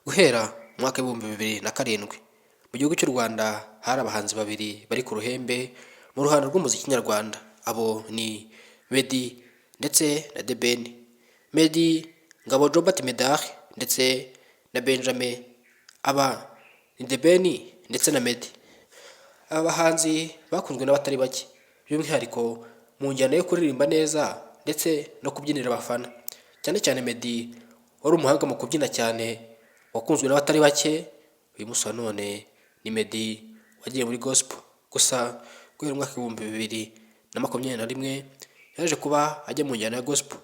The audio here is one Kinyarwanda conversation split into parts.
Guhera mu mwaka w'ibihumbi bibiri na karindwi mu gihugu cy'u Rwanda hari abahanzi babiri bari ku ruhembe mu ruhando rw'umuziki nyarwanda. Abo ni Meddy ndetse na The Ben. Meddy Ngabo Jobert Medard ndetse na Benjamin. Aba ni The Ben ndetse na Meddy. Aba bahanzi bakunzwe n'abatari bake, by'umwihariko mu njyana yo kuririmba neza ndetse no kubyinira abafana. Cyane cyane Meddy wari umuhanga mu kubyina cyane, wakunzwe n'abatari bake. Uyu munsi wa none ni Meddy wagiye muri gospel. Gusa guhera mu mwaka w'ibihumbi bibiri na makumyabiri na rimwe yaje kuba ajya mu njyana ya gospel.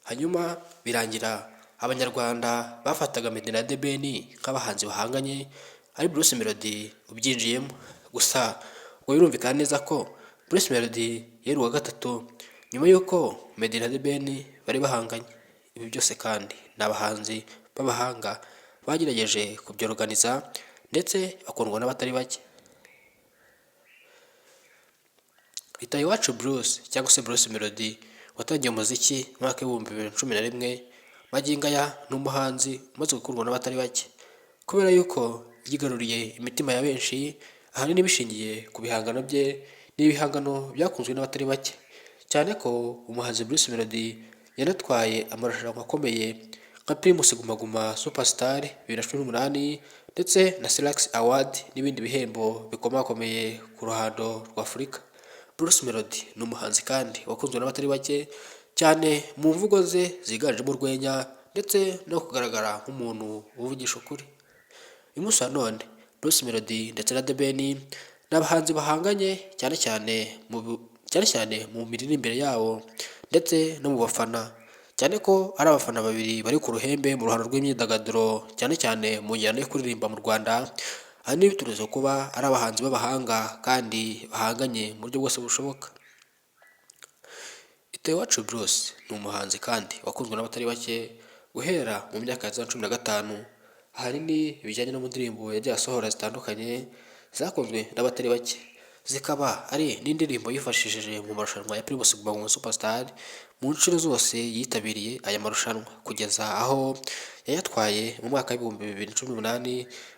Hanyuma birangira abanyarwanda bafataga Meddy na The Ben nk'abahanzi bahanganye, ari Bruce Melody ubyinjiyemo. Gusa ngo birumvikana neza ko Bruce Melody yari uwa gatatu nyuma y'uko Meddy na The Ben bari bahanganye. Ibi byose kandi ni abahanzi b'abahanga bagerageje kubyorganiza ndetse bakundwa n'abatari bake. Iwacu Bruce cyangwa se Bruce Melody watangiye umuziki mu mwaka w'ibihumbi bibiri na cumi na rimwe, magingo aya ni umuhanzi umaze gukundwa n'abatari bake, kubera yuko yigaruriye imitima ya benshi, ahanini bishingiye ku bihangano bye. N'ibihangano byakunzwe n'abatari bake, cyane ko umuhanzi Bruce Melody yanatwaye amarushanwa akomeye nka Primus Guma Guma Superstar 2018 ndetse na Salax Award n'ibindi bihembo bikomakomeye ku ruhando rwa Afurika. Bruce Melody ni umuhanzi kandi wakunzwe n'abatari bake, cyane mu mvugo ze ziganjemo urwenya ndetse no kugaragara nk'umuntu uvugisha ukuri. Uyu munsi wa none Bruce Melody ndetse na The Ben ni abahanzi bahanganye cyane cyane mu miririmbire yabo ndetse no mu bafana, cyane ko ari abafana babiri bari ku ruhembe mu ruhando rw'imyidagaduro, cyane cyane mu njyana yo kuririmba mu Rwanda. Ahanini bituruza kuba ari abahanzi b'abahanga kandi bahanganye mu buryo bwose bushoboka. Iwacu Bruce ni umuhanzi kandi wakunzwe n'abatari bake guhera mu myaka ya 2015. Ahanini ibijyanye no mu ndirimbo yagiye asohora zitandukanye zakunzwe n'abatari bake, zikaba ari n'indirimbo yifashishije mu marushanwa ya Primus Guma Guma Superstar mu nshuro zose yitabiriye aya marushanwa, kugeza aho yayatwaye mu mwaka w'ibihumbi bibiri na cumi n'umunani.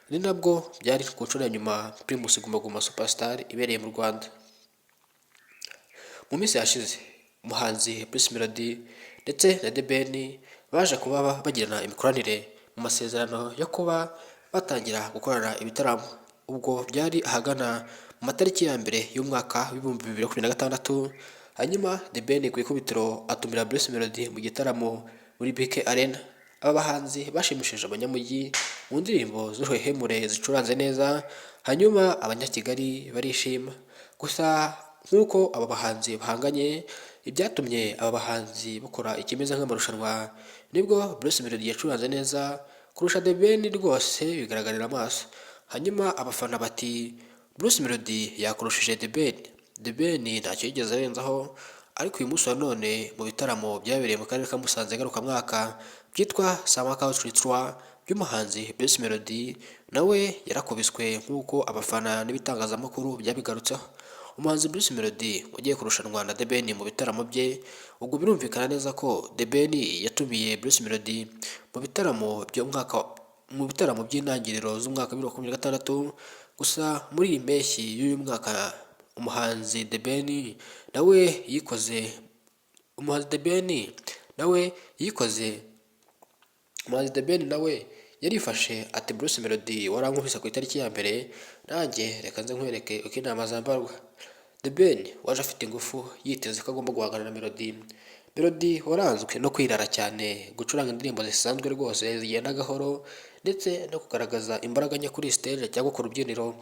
Ni nabwo byari ku nshuro ya nyuma Primus Guma Guma Superstar ibereye mu Rwanda. Mu minsi yashize umuhanzi Bruce Melody ndetse na The Ben baje kuba bagirana imikoranire mu masezerano yo kuba batangira gukorana ibitaramo. Ubwo byari ahagana mu matariki ya mbere y'umwaka w'ibihumbi bibiri na makumyabiri na gatandatu. Hanyuma The Ben ku ikubitiro atumira Bruce Melody mu gitaramo muri BK Arena. Aba bahanzi bashimishije abanyamujyi mu ndirimbo z'uruhehemure zicuranze neza, hanyuma abanyakigali barishima. Gusa nk'uko aba bahanzi bahanganye, ibyatumye aba bahanzi bakora ikimeze nk'amarushanwa, nibwo Bruce Melody yacuranze neza kurusha The Ben rwose bigaragarira amaso. Hanyuma abafana bati Bruce Melody yakurushije The Ben. The Ben ntacyo yigeze arenzaho, ariko uyu munsi wa none mu bitaramo byabereye mu karere ka Musanze ngarukamwaka byitwa Summer Country Tour by'umuhanzi Bruce Melody, nawe yarakubiswe nk'uko abafana n'ibitangazamakuru byabigarutseho. Umuhanzi Bruce Melody wagiye kurushanwa na The Ben mu bitaramo bye, ubwo birumvikana neza ko The Ben yatumiye Bruce Melody mu bitaramo by'intangiriro z'umwaka wa 2026. Gusa muri iyi mpeshyi y'uyu mwaka umuhanzi The Ben nawe yarifashe ati Bruce Melody warankubise ku itariki ya mbere, nanjye reka nze nkwereke uko inama zambarwa. The Ben waje afite ingufu yiteze ko agomba guhangana na Melody waranzwe no kwirara cyane, gucuranga indirimbo zisanzwe rwose zigenda gahoro ndetse no kugaragaza imbaraga nke kuri stage cyangwa ku rubyiniro.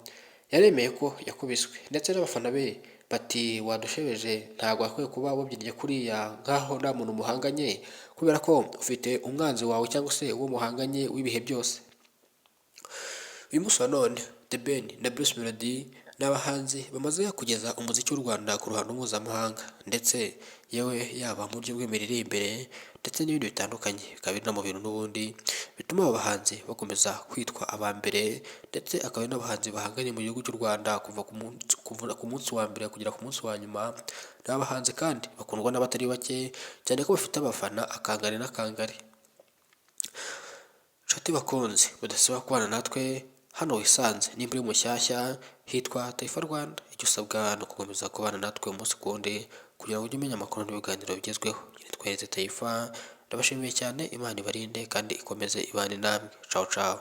Yaremeye ko yakubiswe ndetse n'abafana be bati wadushebeje, ntabwo akwiye kuba wabyinnye kuriya nk'aho nta muntu muhanganye, kubera ko ufite umwanzi wawe cyangwa se uwo muhanganye w'ibihe byose. Uyu munsi wa none The Ben na Bruce Melody ni abahanzi bamaze kugeza umuziki w'u Rwanda ku ruhando mpuzamahanga, ndetse yewe yaba mu buryo bw'imiririmbire ndetse n'ibindi bitandukanye, bikaba biri no mu bintu n'ubundi bituma aba bahanzi bakomeza kwitwa aba mbere, ndetse akaba ari n'abahanzi bahanganye mu gihugu cy'u Rwanda kuva ku munsi wa mbere kugera ku munsi wa nyuma. Ni abahanzi kandi bakundwa n'abatari bake, cyane ko bafite abafana akangari n'akangari. nshuti bakunze mudasiba kubana natwe hano wisanze, nimba uri mushyashya hitwa Taifa Rwanda, icyo usabwa ni ugukomeza kubana natwe umunsi ku wundi kugira ngo ujye umenya amakuru n'ibiganiro bigezweho. Nitwa Taifa, ndabashimiye cyane, Imana ibarinde kandi ikomeze ibane namwe. Ciao ciao.